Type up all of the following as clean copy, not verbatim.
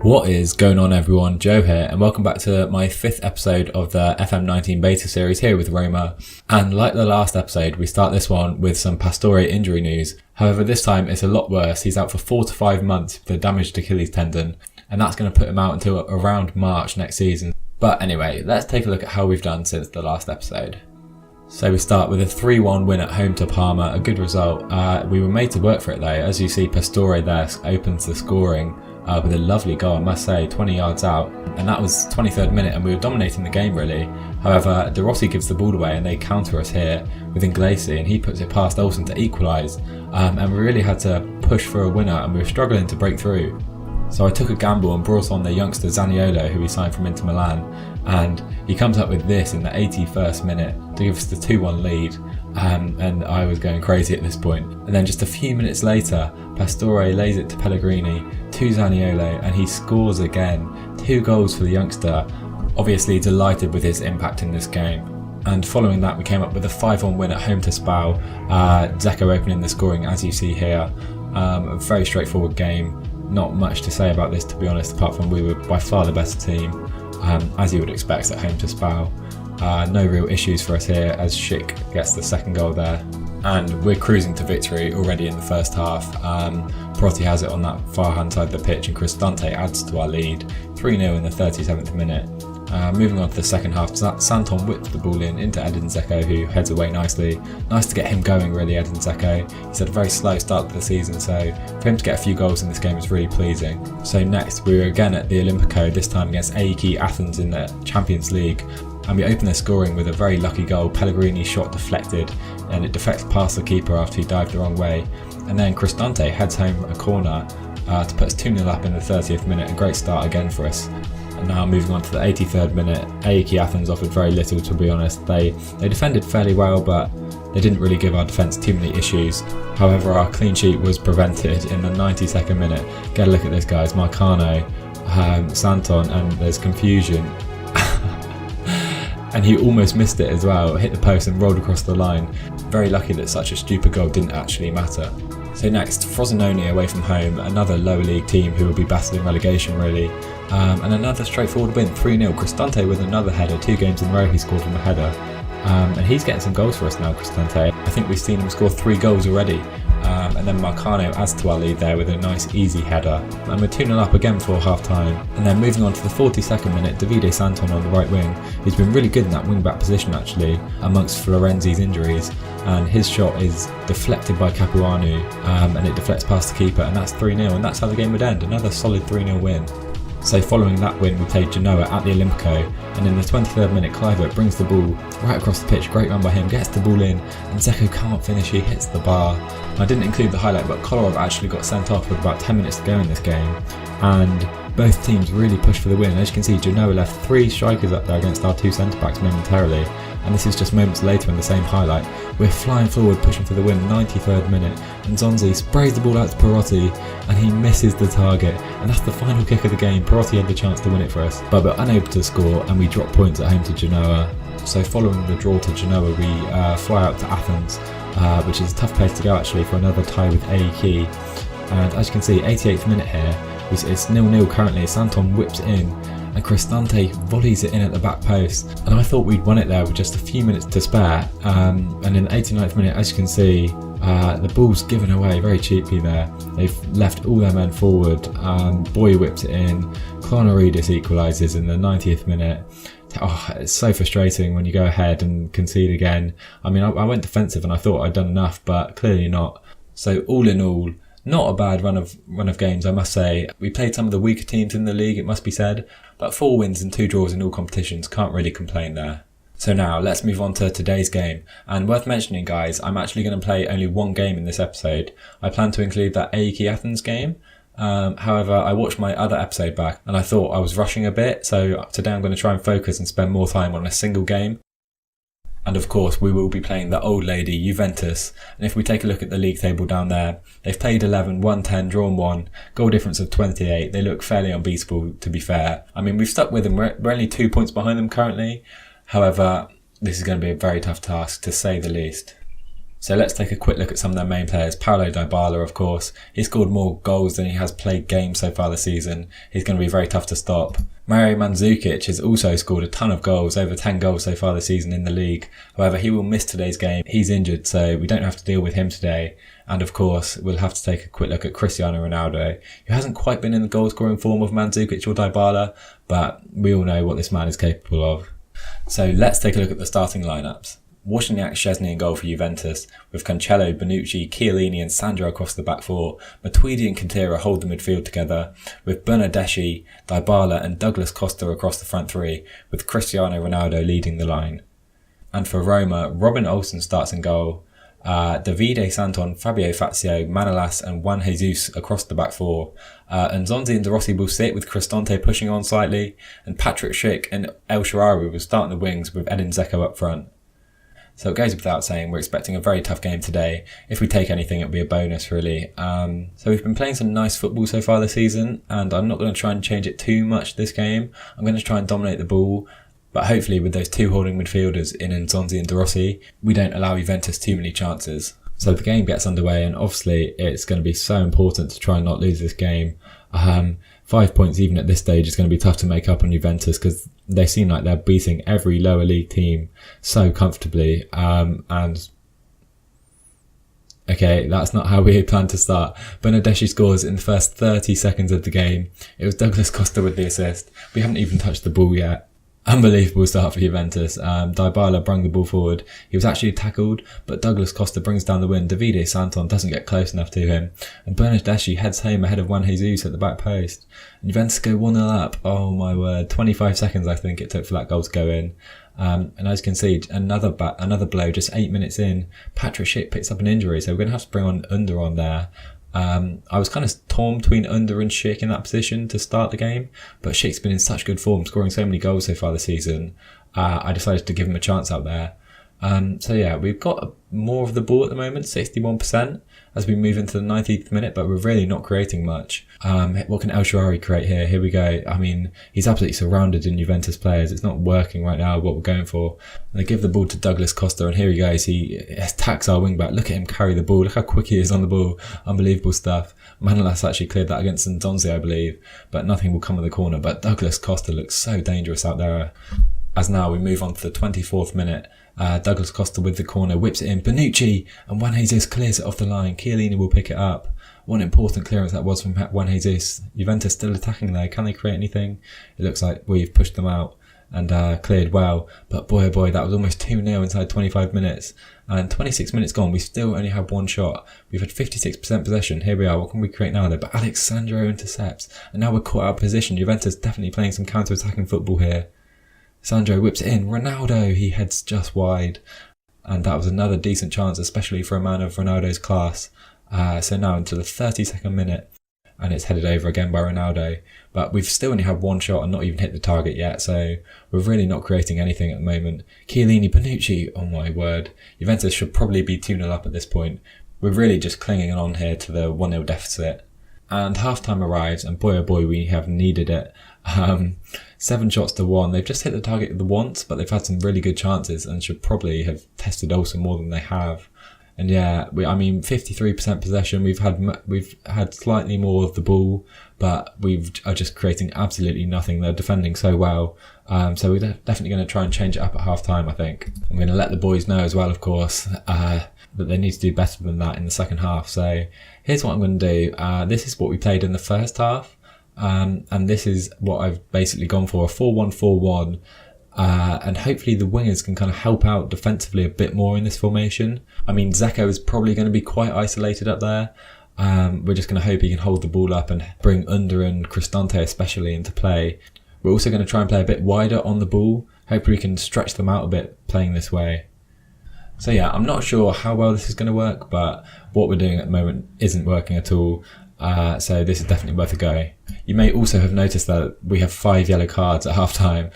What is going on, everyone? Joe here, and welcome back to my 5th episode of the FM19 beta series here with Roma. And like the last episode, we start this one with some Pastore injury news. However, this time it's a lot worse. He's out for 4 to 5 months with a damaged Achilles tendon, and that's going to put him out until around March next season. But anyway, let's take a look at how we've done since the last episode. So we start with a 3-1 win at home to Parma, a good result. We were made to work for it though. As you see, Pastore there opens the scoring with a lovely goal, I must say, 20 yards out, and that was 23rd minute, and we were dominating the game really. However, De Rossi gives the ball away and they counter us here with Inglesi, and he puts it past Olsen to equalise, and we really had to push for a winner, and we were struggling to break through. So I took a gamble and brought on the youngster Zaniolo, who we signed from Inter Milan, and he comes up with this in the 81st minute to give us the 2-1 lead, and I was going crazy at this point. And then just a few minutes later, Pastore lays it to Pellegrini, to Zaniolo, and he scores again. 2 goals for the youngster, obviously delighted with his impact in this game. And following that, we came up with a 5-1 win at home to Spal, Dzeko opening the scoring as you see here. A very straightforward game. Not much to say about this, to be honest, apart from we were by far the best team, as you would expect at home to Spal. No real issues for us here as Schick gets the second goal there. And we're cruising to victory already in the first half. Perotti has it on that far hand side of the pitch, and Cristante adds to our lead, 3-0 in the 37th minute. Moving on to the second half, Santon whips the ball into Edin Dzeko, who heads away nicely. Nice to get him going really, Edin Dzeko. He's had a very slow start to the season, so for him to get a few goals in this game is really pleasing. So next, we were again at the Olimpico, this time against AEK Athens in the Champions League. And we open their scoring with a very lucky goal. Pellegrini's shot deflected, and it deflects past the keeper after he dived the wrong way. And then Cristante heads home a corner to put us 2-0 up in the 30th minute. A great start again for us. And now moving on to the 83rd minute, AEK Athens offered very little, to be honest. They defended fairly well, but they didn't really give our defence too many issues. However, our clean sheet was prevented in the 92nd minute. Get a look at this, guys. Marcano, Santon, and there's confusion. And he almost missed it as well, hit the post and rolled across the line. Very lucky that such a stupid goal didn't actually matter. So next, Frosinone away from home, another lower league team who will be battling relegation really. And another straightforward win, 3-0. Cristante with another header, 2 games in a row he scored from a header. And he's getting some goals for us now, Cristante. I think we've seen him score 3 goals already. And then Marcano adds to our lead there with a nice easy header. And we're 2-0 up again for half time. And then moving on to the 42nd minute, Davide Santon on the right wing. He's been really good in that wing back position actually, amongst Florenzi's injuries. And his shot is deflected by Capuano, and it deflects past the keeper, and that's 3-0, and that's how the game would end. Another solid 3-0 win. So following that win, we played Genoa at the Olimpico, and in the 23rd minute, Kluivert brings the ball right across the pitch. Great run by him, gets the ball in, and Dzeko can't finish, he hits the bar. I didn't include the highlight, but Kolarov actually got sent off with about 10 minutes to go in this game, and both teams really pushed for the win. As you can see, Genoa left 3 strikers up there against our 2 centre-backs momentarily, and this is just moments later in the same highlight. We're flying forward, pushing for the win, 93rd minute, and Zonzi sprays the ball out to Perotti, and he misses the target, and that's the final kick of the game. Perotti had the chance to win it for us, but we're unable to score, and we drop points at home to Genoa. So following the draw to Genoa, we fly out to Athens, which is a tough place to go actually for another tie with AEK. And as you can see, 88th minute here, it's 0-0 currently. Santon whips in, and Cristante volleys it in at the back post, and I thought we'd won it there with just a few minutes to spare, and in the 89th minute, as you can see, the ball's given away very cheaply there. They've left all their men forward, Boy whips it in, Klonoridis equalises in the 90th minute. Oh, it's so frustrating when you go ahead and concede again. I mean, I went defensive and I thought I'd done enough, but clearly not. So all in all, not a bad run of games, I must say. We played some of the weaker teams in the league, it must be said, but 4 wins and 2 draws in all competitions, can't really complain there. So now, let's move on to today's game. And worth mentioning, guys, I'm actually going to play only 1 game in this episode. I plan to include that AEK Athens game. However, I watched my other episode back and I thought I was rushing a bit, so today I'm going to try and focus and spend more time on a single game. And of course, we will be playing the old lady, Juventus. And if we take a look at the league table down there, they've played 11, won 10, drawn 1, goal difference of 28. They look fairly unbeatable, to be fair. I mean, we've stuck with them. We're only 2 points behind them currently. However, this is going to be a very tough task, to say the least. So let's take a quick look at some of their main players. Paulo Dybala, of course. He scored more goals than he has played games so far this season. He's going to be very tough to stop. Mario Mandzukic has also scored a ton of goals, over 10 goals so far this season in the league. However, he will miss today's game. He's injured, so we don't have to deal with him today. And of course, we'll have to take a quick look at Cristiano Ronaldo, who hasn't quite been in the goal-scoring form of Mandzukic or Dybala, but we all know what this man is capable of. So let's take a look at the starting lineups. Wozniak, Szczesny in goal for Juventus, with Cancelo, Bonucci, Chiellini and Sandro across the back four. Matuidi and Khedira hold the midfield together, with Bernardeschi, Dybala and Douglas Costa across the front three, with Cristiano Ronaldo leading the line. And for Roma, Robin Olsen starts in goal, Davide Santon, Fabio Fazio, Manolas and Juan Jesus across the back four. And Nzonzi and De Rossi will sit with Cristante pushing on slightly, and Patrick Schick and El Shaarawy will start in the wings with Edin Dzeko up front. So it goes without saying, we're expecting a very tough game today. If we take anything, it'll be a bonus, really. So we've been playing some nice football so far this season, and I'm not going to try and change it too much this game. I'm going to try and dominate the ball, but hopefully with those two holding midfielders in Nzonzi and De Rossi, we don't allow Juventus too many chances. So the game gets underway, and obviously it's going to be so important to try and not lose this game. 5 points even at this stage is going to be tough to make up on Juventus, because they seem like they're beating every lower league team so comfortably. And okay, that's not how we had planned to start. Bernardeschi scores in the first 30 seconds of the game. It was Douglas Costa with the assist. We haven't even touched the ball yet. Unbelievable start for Juventus. Dybala brung the ball forward. He was actually tackled, but Douglas Costa brings down the win. Davide Santon doesn't get close enough to him, and Bernardeschi heads home ahead of Juan Jesus at the back post. And Juventus go 1-0 up. Oh my word, 25 seconds I think it took for that goal to go in. And as you can see, another blow just 8 minutes in. Patrick Schick picks up an injury, so we're going to have to bring on Under on there. I was kind of torn between Under and Schick in that position to start the game, but Schick's been in such good form, scoring so many goals so far this season. I decided to give him a chance out there. So yeah, we've got more of the ball at the moment, 61%, as we move into the 90th minute, but we're really not creating much. What can El Shaarawy create here? Here we go. I mean, he's absolutely surrounded in Juventus players. It's not working right now, what we're going for. And they give the ball to Douglas Costa, and here he goes. He attacks our wing back. Look at him carry the ball. Look how quick he is on the ball. Unbelievable stuff. Manolas actually cleared that against Nzonzi, I believe, but nothing will come in the corner. But Douglas Costa looks so dangerous out there. As now we move on to the 24th minute. Douglas Costa with the corner, whips it in. Bonucci, and Juan Jesus clears it off the line. Chiellini will pick it up. What an important clearance that was from Juan Jesus. Juventus still attacking there. Can they create anything? It looks like we've pushed them out and cleared well. But boy oh boy, that was almost 2-0 inside 25 minutes. And 26 minutes gone, we still only have one shot. We've had 56% possession. Here we are. What can we create now though? But Alexandro intercepts. And now we're caught out of position. Juventus definitely playing some counter-attacking football here. Sandro whips it in. Ronaldo, he heads just wide. And that was another decent chance, especially for a man of Ronaldo's class. So now into the 32nd minute, and it's headed over again by Ronaldo. But we've still only had one shot and not even hit the target yet, so we're really not creating anything at the moment. Chiellini, Bonucci, oh my word. Juventus should probably be 2-0 up at this point. We're really just clinging on here to the 1-0 deficit. And half-time arrives, and boy oh boy, we have needed it. 7 shots to 1. They've just hit the target the once, but they've had some really good chances and should probably have tested Olsen more than they have. And yeah, 53% possession. We've had slightly more of the ball, but we are just creating absolutely nothing. They're defending so well. So we're definitely going to try and change it up at half time, I think. I'm going to let the boys know as well, of course, that they need to do better than that in the second half. So here's what I'm going to do. This is what we played in the first half. And this is what I've basically gone for, a 4-1-4-1. And hopefully the wingers can kind of help out defensively a bit more in this formation. I mean, Dzeko is probably going to be quite isolated up there. We're just going to hope he can hold the ball up and bring Under and Cristante especially into play. We're also going to try and play a bit wider on the ball. Hopefully we can stretch them out a bit playing this way. So yeah, I'm not sure how well this is going to work, but what we're doing at the moment isn't working at all. So this is definitely worth a go. You may also have noticed that we have 5 yellow cards at half time,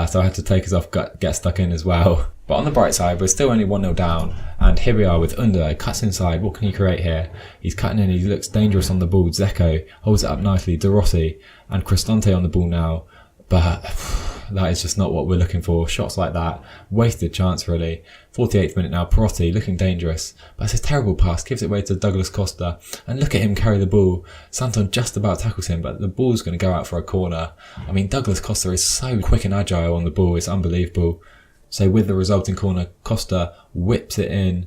so I had to take us off, get stuck in as well. But on the bright side, we're still only 1-0 down, and here we are with Under, cuts inside. What can he create here? He's cutting in, he looks dangerous on the ball. Dzeko holds it up nicely, De Rossi and Cristante on the ball now. But that is just not what we're looking for. Shots like that, wasted chance really. 48th minute now, Perotti looking dangerous, but it's a terrible pass, gives it away to Douglas Costa, and look at him carry the ball. Santon just about tackles him, but the ball's going to go out for a corner. I mean, Douglas Costa is so quick and agile on the ball, it's unbelievable. So with the resulting corner, Costa whips it in.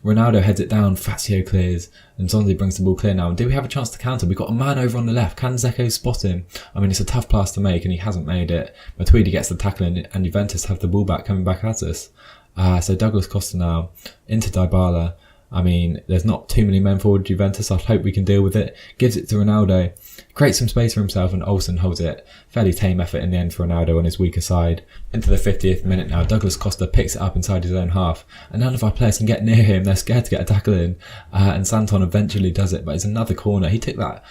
Ronaldo heads it down, Fazio clears, and Zonzi brings the ball clear now. And do we have a chance to counter? We've got a man over on the left. Can Dzeko spot him? I mean, it's a tough pass to make, and he hasn't made it. Matuidi gets the tackle in, and Juventus have the ball back coming back at us. So Douglas Costa now into Dybala. I mean, there's not too many men forward Juventus. I hope we can deal with it. Gives it to Ronaldo. Creates some space for himself, and Olsen holds it. Fairly tame effort in the end for Ronaldo on his weaker side. Into the 50th minute now, Douglas Costa picks it up inside his own half, and none of our players can get near him. They're scared to get a tackle in, and Santon eventually does it, but it's another corner. He took that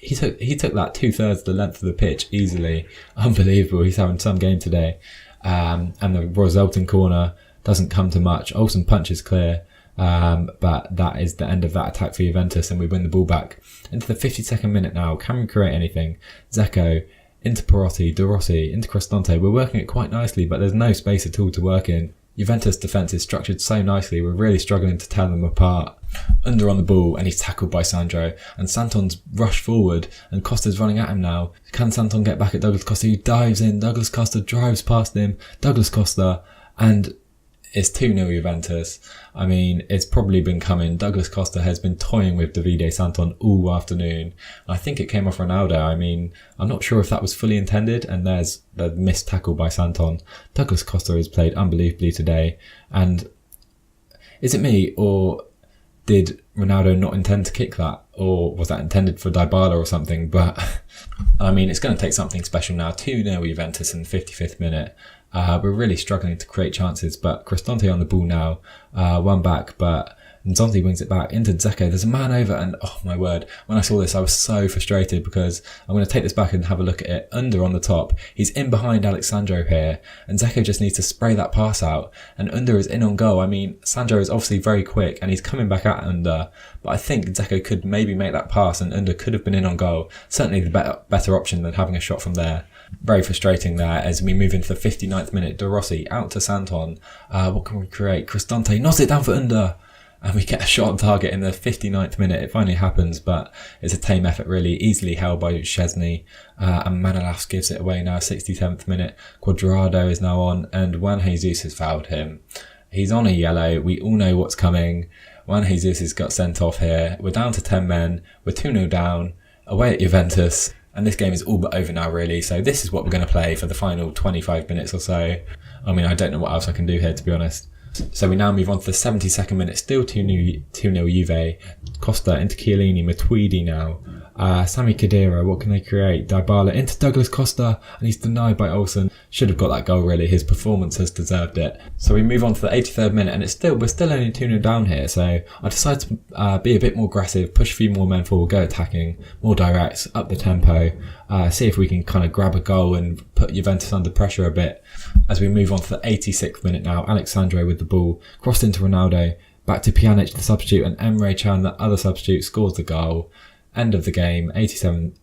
2/3 of the length of the pitch easily. Unbelievable. He's having some game today. And the resulting corner doesn't come to much. Olsen punches clear. But that is the end of that attack for Juventus, and we win the ball back. Into the 52nd minute now, can we create anything? Dzeko into Perotti, De Rossi into Cristante. We're working it quite nicely, but there's no space at all to work in. Juventus defence is structured so nicely, we're really struggling to tear them apart. Under on the ball, and he's tackled by Sandro, and Santon's rushed forward, and Costa's running at him now. Can Santon get back at Douglas Costa? He dives in, Douglas Costa drives past him, Douglas Costa, and it's 2-0 Juventus. I mean, it's probably been coming. Douglas Costa has been toying with Davide Santon all afternoon. I think it came off Ronaldo. I mean, I'm not sure if that was fully intended, and there's the missed tackle by Santon. Douglas Costa has played unbelievably today. And is it me, or did Ronaldo not intend to kick that? Or was that intended for Dybala or something? But, I mean, it's going to take something special now. 2-0 Juventus in the 55th minute. We're really struggling to create chances, but Cristante on the ball now, one back, but Nzonzi wings it back into Dzeko. There's a man over, and oh my word, when I saw this I was so frustrated, because I'm going to take this back and have a look at it. Under on the top, he's in behind Alexandro here, and Dzeko just needs to spray that pass out, and Under is in on goal. I mean, Sandro is obviously very quick, and he's coming back at Under, but I think Dzeko could maybe make that pass, and Under could have been in on goal. Certainly the better option than having a shot from there. Very frustrating there as we move into the 59th minute. De Rossi out to Santon. What can we create? Cristante knocks it down for Under, and we get a shot on target in the 59th minute. It finally happens, but it's a tame effort really, easily held by Szczesny, and Manolas gives it away now. 67th minute. Cuadrado is now on, and Juan Jesus has fouled him. He's on a yellow. We all know what's coming. Juan Jesus has got sent off here. We're down to 10 men. We're 2-0 down away at Juventus. And this game is all but over now, really. So this is what we're going to play for the final 25 minutes or so. I mean, I don't know what else I can do here, to be honest. So we now move on to the 72nd minute. Still 2-0 Juve. Costa into Chiellini. Matuidi now. Sami Khedira, what can they create? Dybala into Douglas Costa, and he's denied by Olsen. Should have got that goal, really. His performance has deserved it. So we move on to the 83rd minute, and we're still only 2-0 down here. So I decided to be a bit more aggressive, push a few more men forward, go attacking, more direct, up the tempo, see if we can kind of grab a goal and put Juventus under pressure a bit. As we move on to the 86th minute now, Alexandro with the ball, crossed into Ronaldo, back to Pjanic, the substitute, and Emre Can, the other substitute, scores the goal. End of the game, 87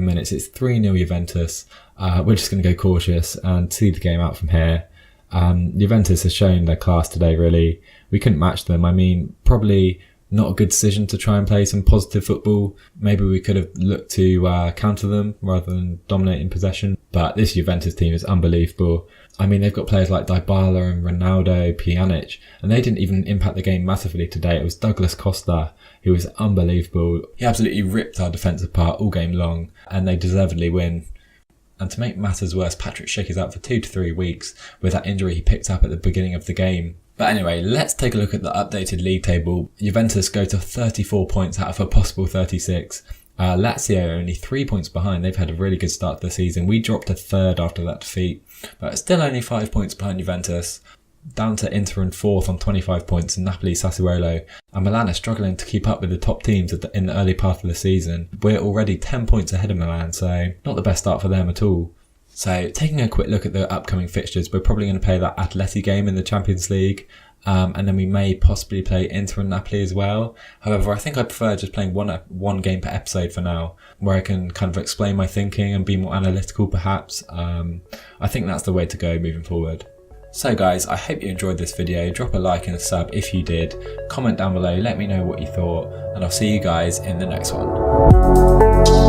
minutes, it's 3-0 Juventus. We're just going to go cautious and see the game out from here. Juventus has shown their class today, really. We couldn't match them. I mean, probably not a good decision to try and play some positive football. Maybe we could have looked to counter them rather than dominating possession. But this Juventus team is unbelievable. I mean, they've got players like Dybala and Ronaldo, Pjanic, and they didn't even impact the game massively today. It was Douglas Costa who was unbelievable. He absolutely ripped our defence apart all game long, and they deservedly win. And to make matters worse, Patrick Schick is out for 2 to 3 weeks with that injury he picked up at the beginning of the game. But anyway, let's take a look at the updated league table. Juventus go to 34 points out of a possible 36. Lazio are only 3 points behind. They've had a really good start to the season. We dropped to third after that defeat, but still only 5 points behind Juventus. Down to Inter in fourth on 25 points, and Napoli, Sassuolo and Milan are struggling to keep up with the top teams in the early part of the season. We're already 10 points ahead of Milan, so not the best start for them at all. So taking a quick look at the upcoming fixtures, we're probably going to play that Atleti game in the Champions League. and then we may possibly play Inter and Napoli as well. However, I think I prefer just playing one game per episode for now, where I can kind of explain my thinking and be more analytical perhaps. I think that's the way to go moving forward. So guys, I hope you enjoyed this video. Drop a like and a sub if you did. Comment down below, let me know what you thought, and I'll see you guys in the next one.